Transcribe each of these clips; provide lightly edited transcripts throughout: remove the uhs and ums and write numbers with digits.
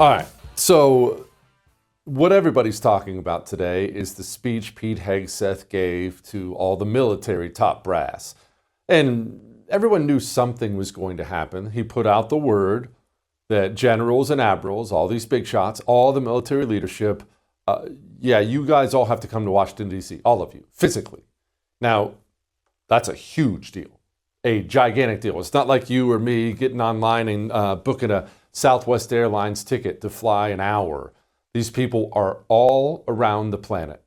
All right, so what everybody's talking about today is the speech Pete Hegseth gave to all the military top brass. And everyone knew something was going to happen. He put out the word that generals and admirals, all these big shots, all the military leadership, you guys all have to come to Washington, D.C., all of you, physically. Now, that's a huge deal, a gigantic deal. It's not like you or me getting online and booking a Southwest Airlines ticket to fly an hour. These people are all around the planet,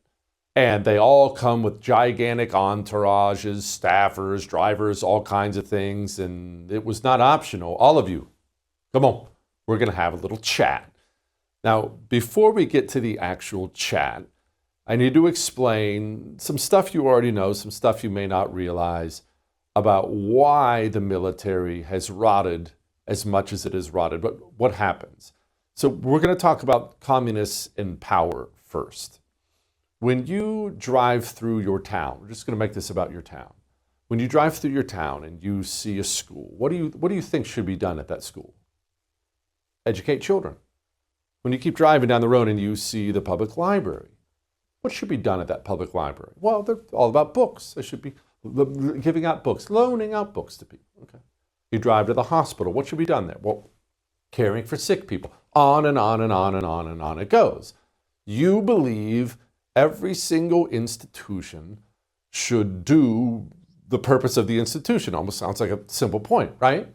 and they all come with gigantic entourages, staffers, drivers, all kinds of things, and it was not optional. All of you, come on, we're going to have a little chat. Now, before we get to the actual chat, I need to explain some stuff you already know, some stuff you may not realize about why the military has rotted as much as it has rotted, but what happens. So we're going to talk about communists in power first. When you drive through your town, we're just going to make this about your town. When you drive through your town and you see a school, what do you think should be done at that school? Educate children. When you keep driving down the road and you see the public library, what should be done at that public library? Well, they're all about books. They should be giving out books, loaning out books to people. Okay. You drive to the hospital. What should be done there? Well, caring for sick people. On and on and on and on and on it goes. You believe every single institution should do the purpose of the institution. Almost sounds like a simple point, right?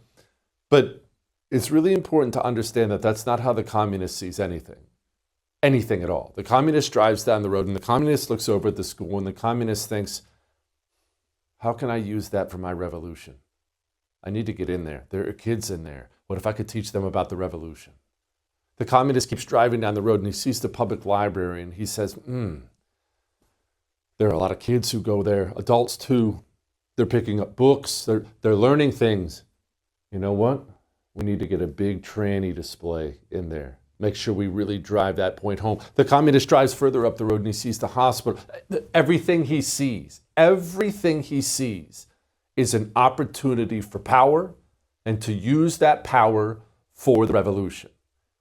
But it's really important to understand that that's not how the communist sees anything at all. The communist drives down the road and the communist looks over at the school and the communist thinks, how can I use that for my revolution? I need to get in there. There are kids in there. What if I could teach them about the revolution? The communist keeps driving down the road and he sees the public library and he says, there are a lot of kids who go there, adults too. They're picking up books. They're learning things. You know what? We need to get a big tranny display in there. Make sure we really drive that point home. The communist drives further up the road and he sees the hospital. Everything he sees is an opportunity for power and to use that power for the revolution,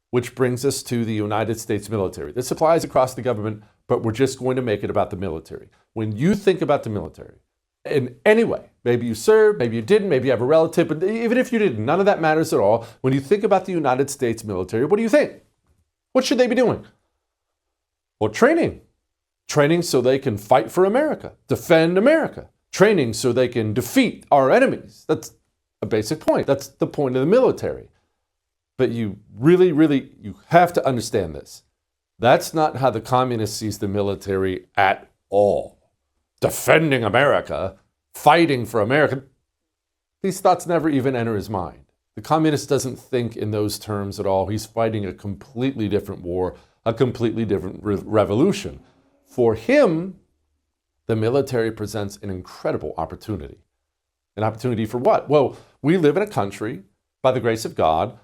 which brings us to the United States military. This applies across the government, but we're just going to make it about the military. When you think about the military, in any way, maybe you served, maybe you didn't, maybe you have a relative, but even if you didn't, none of that matters at all. When you think about the United States military, what do you think? What should they be doing? Well, training. Training so they can fight for America, defend America. Training so they can defeat our enemies. That's a basic point. That's the point of the military. But you you have to understand this. That's not how the communist sees the military at all. Defending America, fighting for America, these thoughts never even enter his mind. The communist doesn't think in those terms at all. He's fighting a completely different war, a completely different revolution. For him, the military presents an incredible opportunity. An opportunity for what? Well, we live in a country, by the grace of God,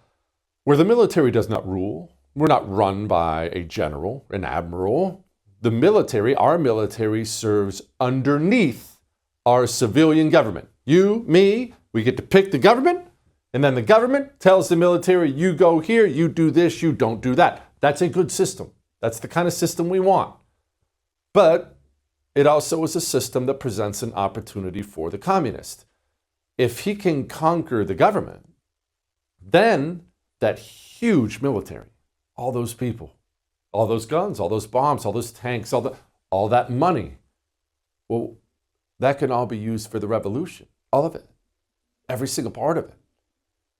where the military does not rule. We're not run by a general, an admiral. The military, our military, serves underneath our civilian government. You, me, we get to pick the government, and then the government tells the military, you go here, you do this, you don't do that. That's a good system. That's the kind of system we want. But it also is a system that presents an opportunity for the communist. If he can conquer the government, then that huge military, all those people, all those guns, all those bombs, all those tanks, all that money, well, that can all be used for the revolution. All of it. Every single part of it.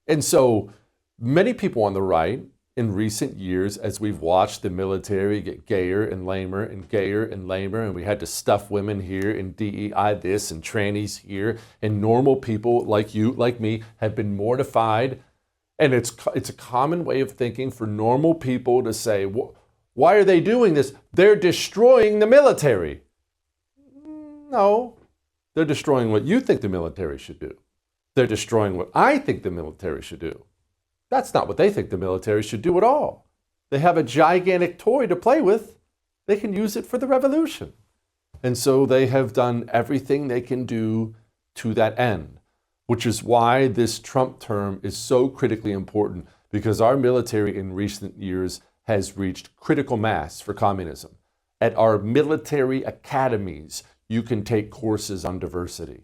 And so many people on the right in recent years, as we've watched the military get gayer and lamer and gayer and lamer, and we had to stuff women here and DEI this and trannies here, and normal people like you, like me, have been mortified. And it's a common way of thinking for normal people to say, why are they doing this? They're destroying the military. No, they're destroying what you think the military should do. They're destroying what I think the military should do. That's not what they think the military should do at all. They have a gigantic toy to play with. They can use it for the revolution. And so they have done everything they can do to that end, which is why this Trump term is so critically important, because our military in recent years has reached critical mass for communism. At our military academies, you can take courses on diversity.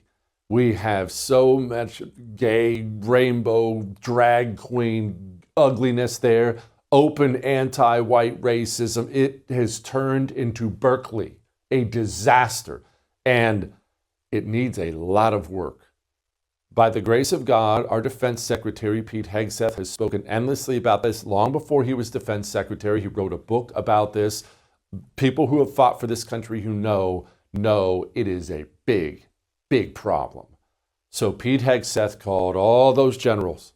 We have so much gay, rainbow, drag queen ugliness there, open anti-white racism. It has turned into Berkeley, a disaster, and it needs a lot of work. By the grace of God, our Defense Secretary, Pete Hegseth, has spoken endlessly about this long before he was Defense Secretary. He wrote a book about this. People who have fought for this country who know it is a big, big problem. So Pete Hegseth called all those generals,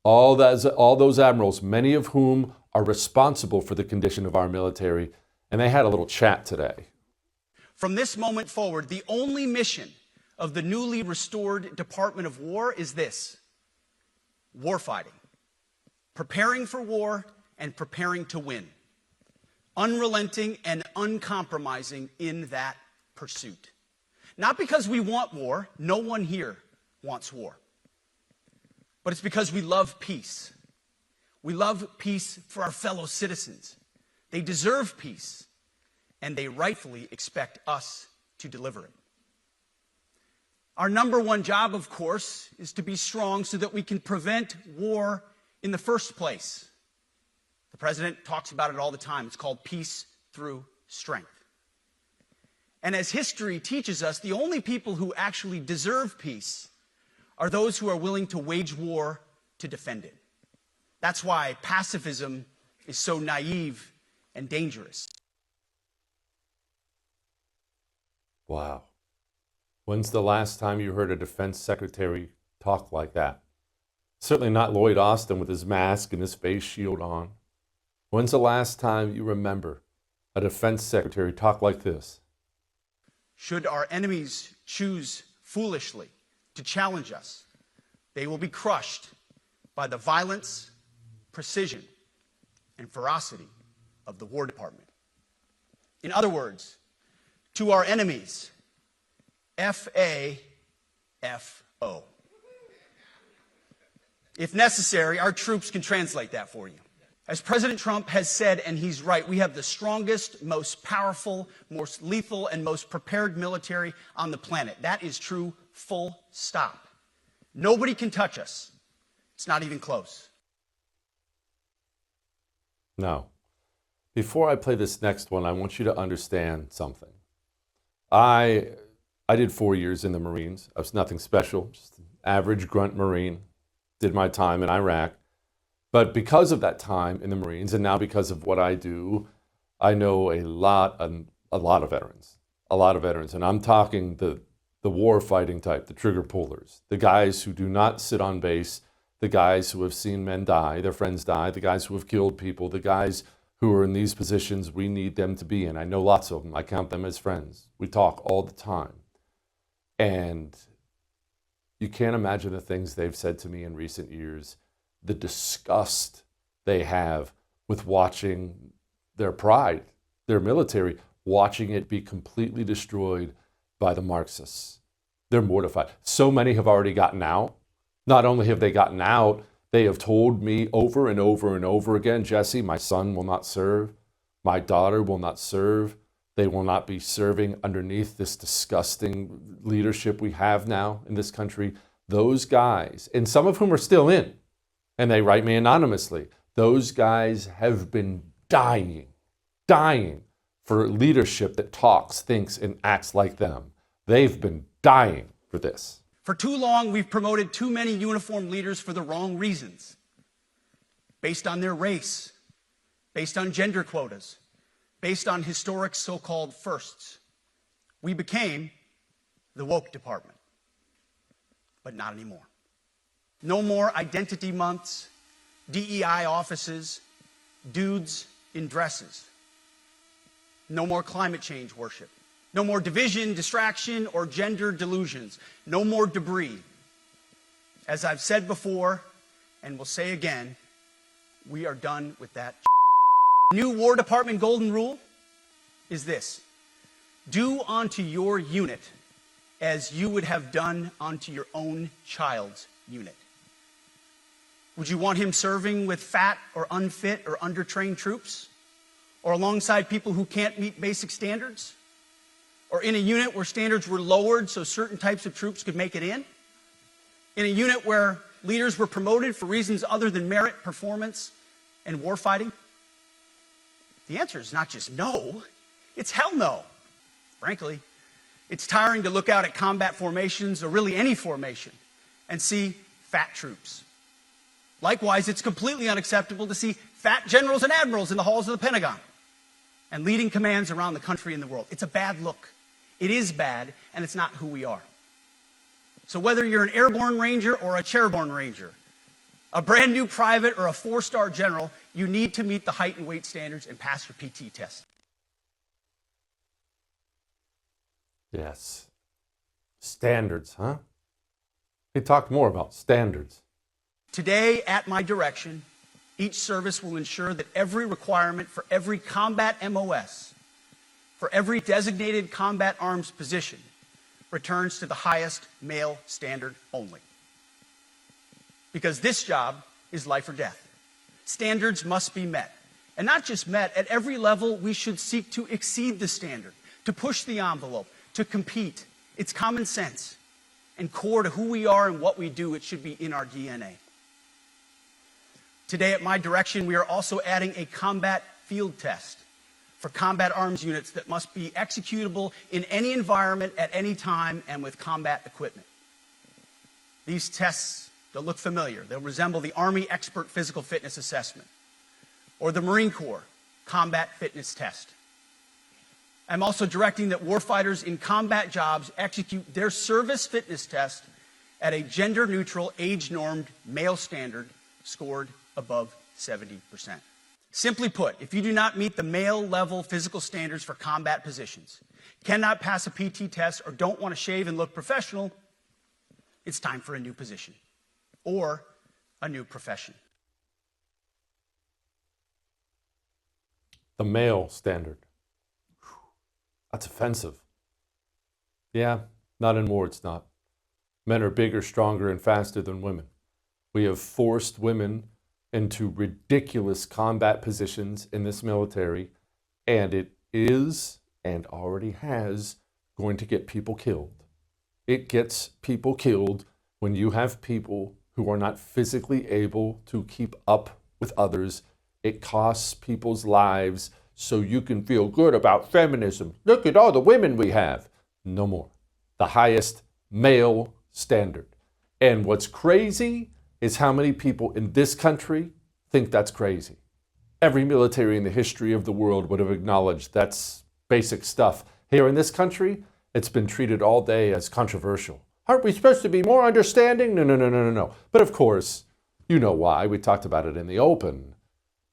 all those admirals, many of whom are responsible for the condition of our military, and they had a little chat today. From this moment forward, the only mission of the newly restored Department of War is this: warfighting, preparing for war and preparing to win, unrelenting and uncompromising in that pursuit. Not because we want war, no one here wants war, but it's because we love peace. We love peace for our fellow citizens. They deserve peace, and they rightfully expect us to deliver it. Our number one job, of course, is to be strong so that we can prevent war in the first place. The president talks about it all the time. It's called peace through strength. And as history teaches us, the only people who actually deserve peace are those who are willing to wage war to defend it. That's why pacifism is so naive and dangerous. Wow. When's the last time you heard a defense secretary talk like that? Certainly not Lloyd Austin with his mask and his face shield on. When's the last time you remember a defense secretary talk like this? Should our enemies choose foolishly to challenge us, they will be crushed by the violence, precision, and ferocity of the War Department. In other words, to our enemies, F-A-F-O. If necessary, our troops can translate that for you. As President Trump has said, and he's right, we have the strongest, most powerful, most lethal, and most prepared military on the planet. That is true, full stop. Nobody can touch us. It's not even close. No. Before I play this next one, I want you to understand something. I did 4 years in the Marines. I was nothing special, just an average grunt Marine. Did my time in Iraq. But because of that time in the Marines, and now because of what I do, I know a lot of veterans. A lot of veterans. And I'm talking the war fighting type, the trigger pullers, the guys who do not sit on base, the guys who have seen men die, their friends die, the guys who have killed people, the guys who are in these positions we need them to be in. I know lots of them. I count them as friends. We talk all the time. And you can't imagine the things they've said to me in recent years, the disgust they have with watching their pride, their military, watching it be completely destroyed by the Marxists. They're mortified. So many have already gotten out. Not only have they gotten out, they have told me over and over and over again, Jesse, my son will not serve. My daughter will not serve. They will not be serving underneath this disgusting leadership we have now in this country. Those guys, and some of whom are still in, and they write me anonymously, those guys have been dying for leadership that talks, thinks, and acts like them. They've been dying for this. For too long, we've promoted too many uniformed leaders for the wrong reasons, based on their race, based on gender quotas, based on historic so-called firsts. We became the woke department, but not anymore. No more identity months, DEI offices, dudes in dresses. No more climate change worship. No more division, distraction, or gender delusions. No more debris. As I've said before, and will say again, we are done with that. New War Department golden rule is this: do unto your unit as you would have done unto your own child's unit. Would you want him serving with fat or unfit or undertrained troops? Or alongside people who can't meet basic standards? Or in a unit where standards were lowered so certain types of troops could make it in? In a unit where leaders were promoted for reasons other than merit, performance, and warfighting? The answer is not just no, it's hell no. Frankly, it's tiring to look out at combat formations, or really any formation, and see fat troops. Likewise, it's completely unacceptable to see fat generals and admirals in the halls of the Pentagon and leading commands around the country and the world. It's a bad look. It is bad, and it's not who we are. So whether you're an airborne ranger or a chairborne ranger, a brand new private or a 4-star general, you need to meet the height and weight standards and pass your PT test. Yes. Standards, huh? He talked more about standards. Today, at my direction, each service will ensure that every requirement for every combat MOS, for every designated combat arms position, returns to the highest male standard only. Because this job is life or death. Standards must be met. And not just met, at every level we should seek to exceed the standard, to push the envelope, to compete. It's common sense and core to who we are and what we do. It should be in our DNA. Today, at my direction, we are also adding a combat field test for combat arms units that must be executable in any environment at any time and with combat equipment. These tests, they'll look familiar. They'll resemble the Army Expert Physical Fitness Assessment or the Marine Corps Combat Fitness Test. I'm also directing that warfighters in combat jobs execute their service fitness test at a gender-neutral, age-normed male standard scored above 70%. Simply put, if you do not meet the male-level physical standards for combat positions, cannot pass a PT test, or don't want to shave and look professional, it's time for a new position or a new profession. The male standard. That's offensive. Yeah, not in war, it's not. Men are bigger, stronger, and faster than women. We have forced women into ridiculous combat positions in this military, and it is, and already has, going to get people killed. It gets people killed when you have people who are not physically able to keep up with others. It costs people's lives so you can feel good about feminism. Look at all the women we have. No more. The highest male standard. And what's crazy is how many people in this country think that's crazy. Every military in the history of the world would have acknowledged that's basic stuff. Here in this country, it's been treated all day as controversial. Aren't we supposed to be more understanding? No. But of course, you know why. We talked about it in the open.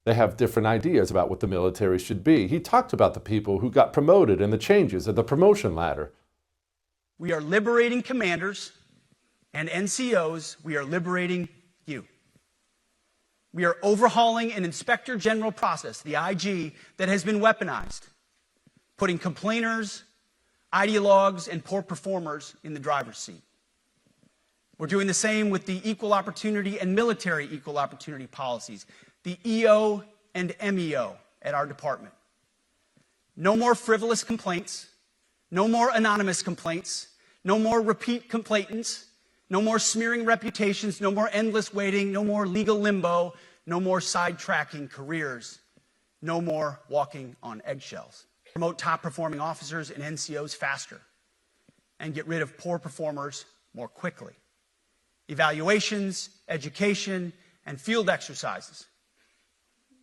They have different ideas about what the military should be. He talked about the people who got promoted and the changes of the promotion ladder. We are liberating commanders and NCOs. We are liberating you. We are overhauling an Inspector General process, the IG, that has been weaponized, putting complainers, ideologues, and poor performers in the driver's seat. We're doing the same with the equal opportunity and military equal opportunity policies, the EO and MEO at our department. No more frivolous complaints, no more anonymous complaints, no more repeat complainants, no more smearing reputations, no more endless waiting, no more legal limbo, no more sidetracking careers, no more walking on eggshells. Promote top-performing officers and NCOs faster and get rid of poor performers more quickly. Evaluations, education, and field exercises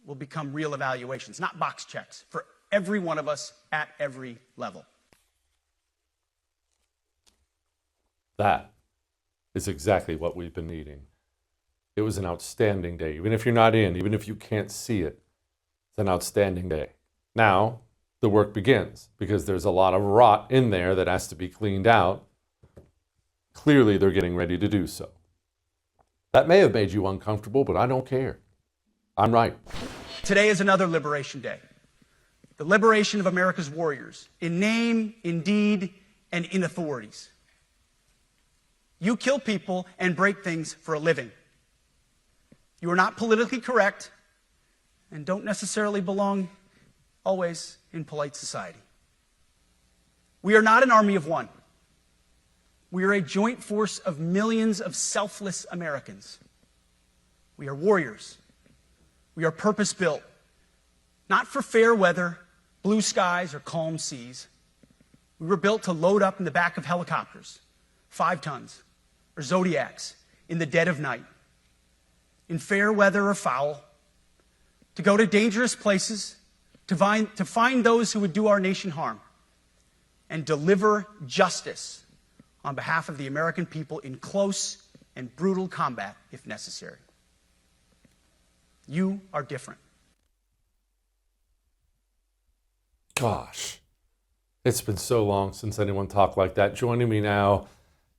will become real evaluations, not box checks, for every one of us at every level. That is exactly what we've been needing. It was an outstanding day. Even if you're not in, even if you can't see it, it's an outstanding day. Now, the work begins, because there's a lot of rot in there that has to be cleaned out. Clearly, they're getting ready to do so. That may have made you uncomfortable, but I don't care. I'm right. Today is another Liberation Day. The liberation of America's warriors, in name, in deed, and in authorities. You kill people and break things for a living. You are not politically correct and don't necessarily belong always in polite society. We are not an army of one. We are a joint force of millions of selfless Americans. We are warriors. We are purpose-built, not for fair weather, blue skies, or calm seas. We were built to load up in the back of helicopters, 5 tons, or Zodiacs in the dead of night, in fair weather or foul, to go to dangerous places, to find those who would do our nation harm, and deliver justice on behalf of the American people in close and brutal combat if necessary. You are different. Gosh, it's been so long since anyone talked like that. Joining me now,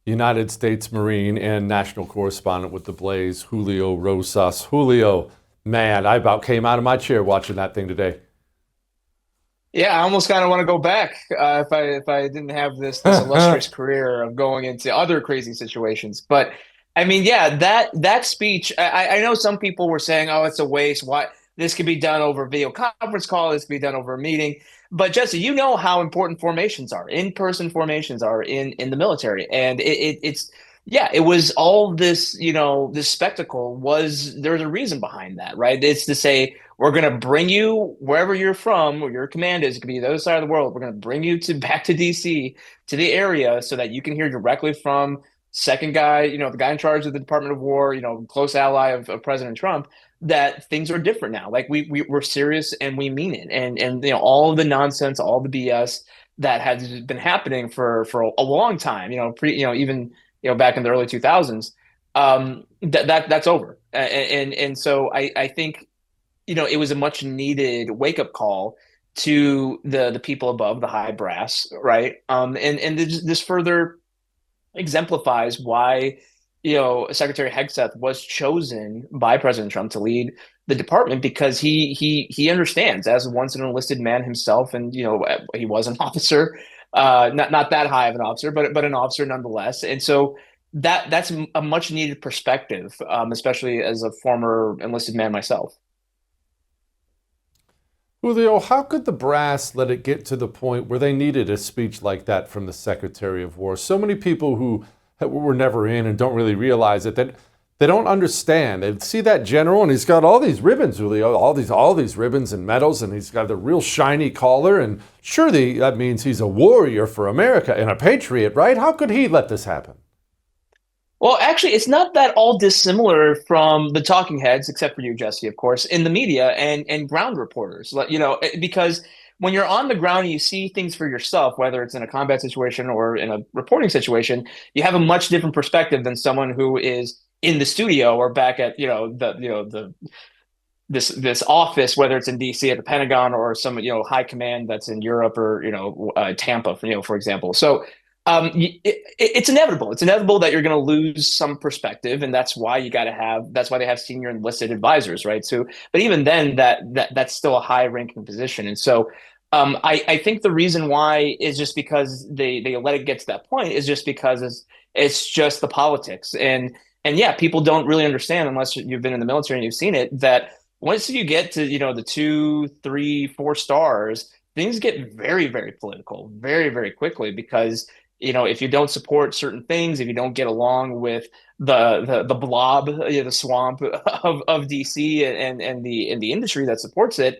United States Marine and national correspondent with The Blaze, Julio Rosas. Julio, man, I about came out of my chair watching that thing today. Yeah, I almost kind of want to go back if I didn't have this illustrious career of going into other crazy situations. But I mean, yeah, that speech. I know some people were saying, "Oh, it's a waste. Why this could be done over video conference call? This could be done over a meeting." But Jesse, you know how important formations are, in-person formations are in the military, and it's yeah, it was all this, this spectacle there's a reason behind that, right? It's to say, we're going to bring you wherever you're from, or your command is, it could be the other side of the world. We're going to bring you back to DC, to the area, so that you can hear directly from second guy, the guy in charge of the Department of War, close ally of President Trump, that things are different now. Like we're serious and we mean it. And all of the nonsense, all the BS that has been happening for a long time, even back in the early 2000s, that's over. And so I think, it was a much needed wake up call to the people above, the high brass, right? And this further exemplifies why, Secretary Hegseth was chosen by President Trump to lead the department, because he understands, as once an enlisted man himself, and he was an officer, not that high of an officer, but an officer nonetheless. And so that's a much needed perspective, especially as a former enlisted man myself. Julio, how could the brass let it get to the point where they needed a speech like that from the Secretary of War? So many people who were never in and don't really realize it, that they don't understand. They see that general and he's got all these ribbons, Julio, all these ribbons and medals, and he's got the real shiny collar, and surely that means he's a warrior for America and a patriot, right? How could he let this happen? Well, actually, it's not that all dissimilar from the talking heads, except for you, Jesse, of course, in the media and ground reporters. Because when you're on the ground and you see things for yourself, whether it's in a combat situation or in a reporting situation, you have a much different perspective than someone who is in the studio or back at this office, whether it's in DC at the Pentagon or some high command that's in Europe or Tampa, for example. So. It's inevitable. It's inevitable that you're going to lose some perspective, and that's why that's why they have senior enlisted advisors, right? So, but even then, that's still a high-ranking position, and so I think the reason why is just because they let it get to that point is just because it's just the politics, and yeah, people don't really understand unless you've been in the military and you've seen it, that once you get to the 2, 3, 4 stars, things get very, very political, very, very quickly, because if you don't support certain things, if you don't get along with the blob, the swamp of DC and the industry that supports it,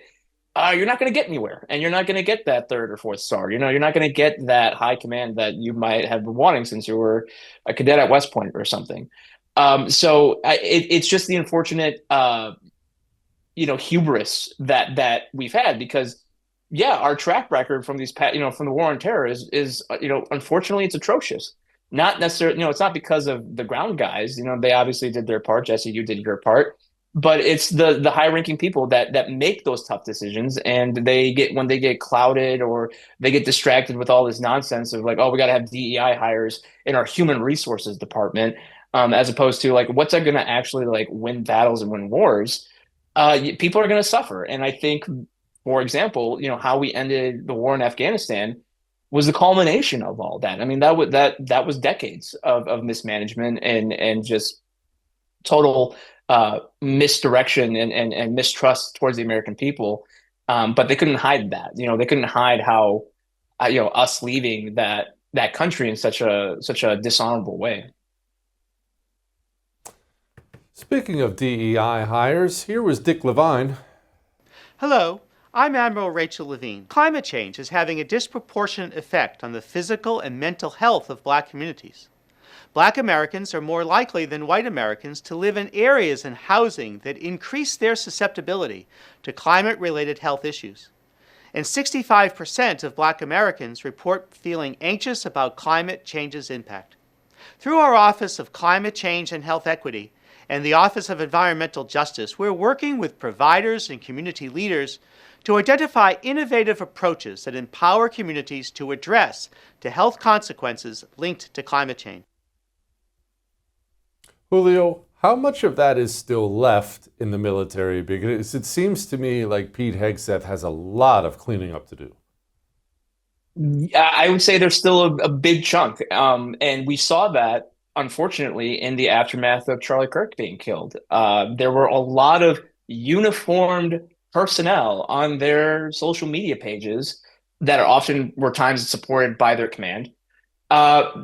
you're not going to get anywhere, and you're not going to get that 3rd or 4th star. You're not going to get that high command that you might have been wanting since you were a cadet at West Point or something. So it's just the unfortunate, hubris that we've had, because. Yeah, our track record from from the war on terror is unfortunately it's atrocious. Not necessarily, it's not because of the ground guys. They obviously did their part. Jesse, you did your part, but it's the high-ranking people that make those tough decisions, and when they get clouded or they get distracted with all this nonsense of like, oh, we got to have DEI hires in our human resources department, as opposed to like, what's that going to actually like win battles and win wars? People are going to suffer, and I think. For example, how we ended the war in Afghanistan was the culmination of all that. I mean, that was decades of mismanagement and just total misdirection and mistrust towards the American people. But they couldn't hide that. They couldn't hide how us leaving that country in such a dishonorable way. Speaking of DEI hires, here was Dick Levine. Hello, I'm Admiral Rachel Levine. Climate change is having a disproportionate effect on the physical and mental health of Black communities. Black Americans are more likely than white Americans to live in areas and housing that increase their susceptibility to climate-related health issues. And 65% of Black Americans report feeling anxious about climate change's impact. Through our Office of Climate Change and Health Equity and the Office of Environmental Justice, we're working with providers and community leaders to identify innovative approaches that empower communities to address the health consequences linked to climate change. Julio, how much of that is still left in the military? Because it seems to me like Pete Hegseth has a lot of cleaning up to do. I would say there's still a big chunk. And we saw that, unfortunately, in the aftermath of Charlie Kirk being killed. There were a lot of uniformed personnel on their social media pages that are often were times supported by their command,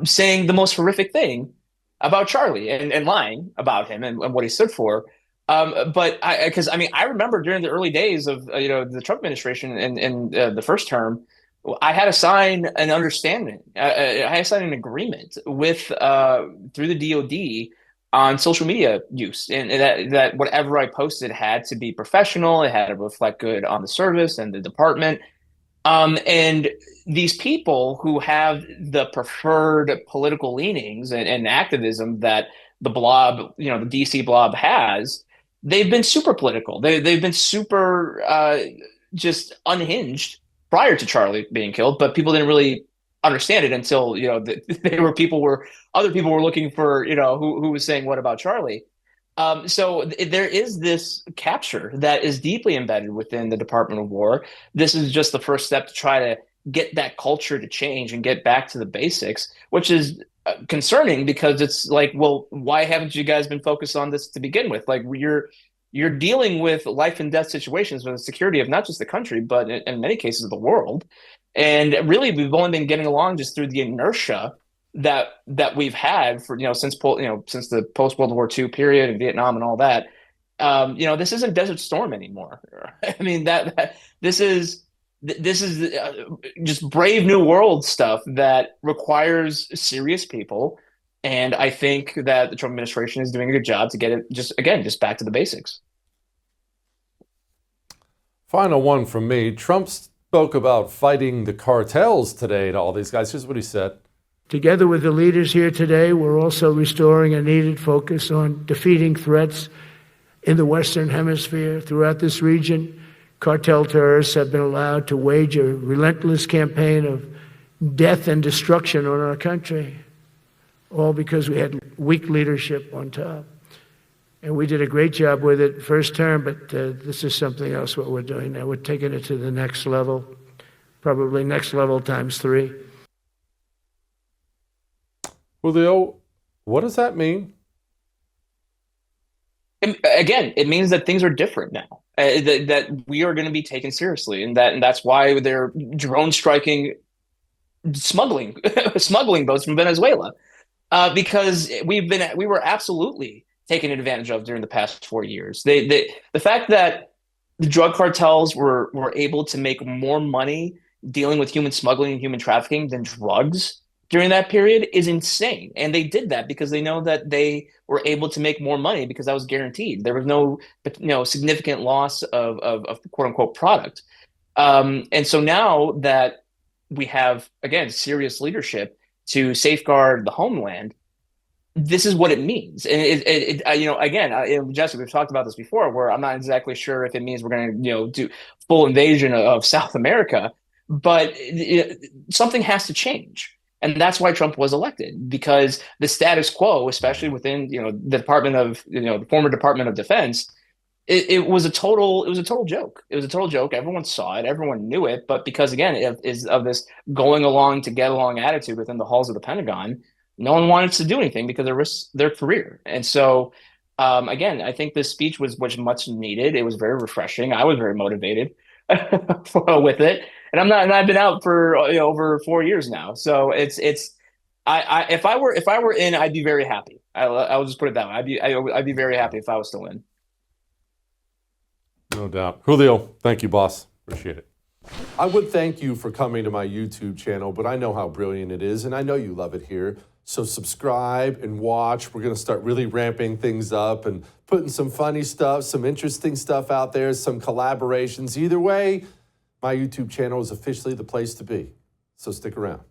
saying the most horrific thing about Charlie and lying about him and what he stood for. But I remember during the early days of the Trump administration and the first term, I had to sign an understanding. I had to sign an agreement with through the DoD on social media use, and that whatever I posted had to be professional. It had to reflect good on the service and the department. And these people who have the preferred political leanings and activism that the blob, the DC blob has, they've been super political. They've been super just unhinged prior to Charlie being killed, but people didn't really understand it until other people were looking for who was saying what about Charlie. So there is this capture that is deeply embedded within the Department of War. This is just the first step to try to get that culture to change and get back to the basics, which is concerning because it's like, well, why haven't you guys been focused on this to begin with? Like you're dealing with life and death situations with the security of not just the country, but in many cases the world. And really, we've only been getting along just through the inertia that we've had for since the post World War II period and Vietnam and all that. This isn't Desert Storm anymore. I mean this is just brave new world stuff that requires serious people, and I think that the Trump administration is doing a good job to get it just back to the basics. Final one from me. Trump spoke about fighting the cartels today to all these guys. Here's what he said. Together with the leaders here today, we're also restoring a needed focus on defeating threats in the Western Hemisphere. Throughout this region, cartel terrorists have been allowed to wage a relentless campaign of death and destruction on our country, all because we had weak leadership on top. And we did a great job with it first term, but this is something else what we're doing now. We're taking it to the next level, probably next level times 3. Julio, what does that mean? Again, it means that things are different now. That we are going to be taken seriously, and that's why they're drone striking, smuggling boats from Venezuela, because we were absolutely taken advantage of during the past 4 years. The fact that the drug cartels were able to make more money dealing with human smuggling and human trafficking than drugs during that period is insane. And they did that because they know that they were able to make more money because that was guaranteed. There was no significant loss of quote unquote product. And so now that we have, again, serious leadership to safeguard the homeland, this is what it means. And Jesse, we've talked about this before, where I'm not exactly sure if it means we're going to, do full invasion of South America, but something has to change. And that's why Trump was elected, because the status quo, especially within, the Department of, the former Department of Defense, it was a total joke. It was a total joke. Everyone saw it. Everyone knew it. But because, again, it is of this going along to get along attitude within the halls of the Pentagon, no one wanted to do anything because it risks their career. And so Again, I think this speech was much needed. It was very refreshing. I was very motivated with it, and I've been out for over 4 years now. So if I were in, I'd be very happy. I will just put it that way. I'd be very happy if I was still in. No doubt. Julio, thank you, boss. Appreciate it. I would thank you for coming to my YouTube channel, but I know how brilliant it is, and I know you love it here. So subscribe and watch. We're going to start really ramping things up and putting some funny stuff, some interesting stuff out there, some collaborations. Either way, my YouTube channel is officially the place to be. So stick around.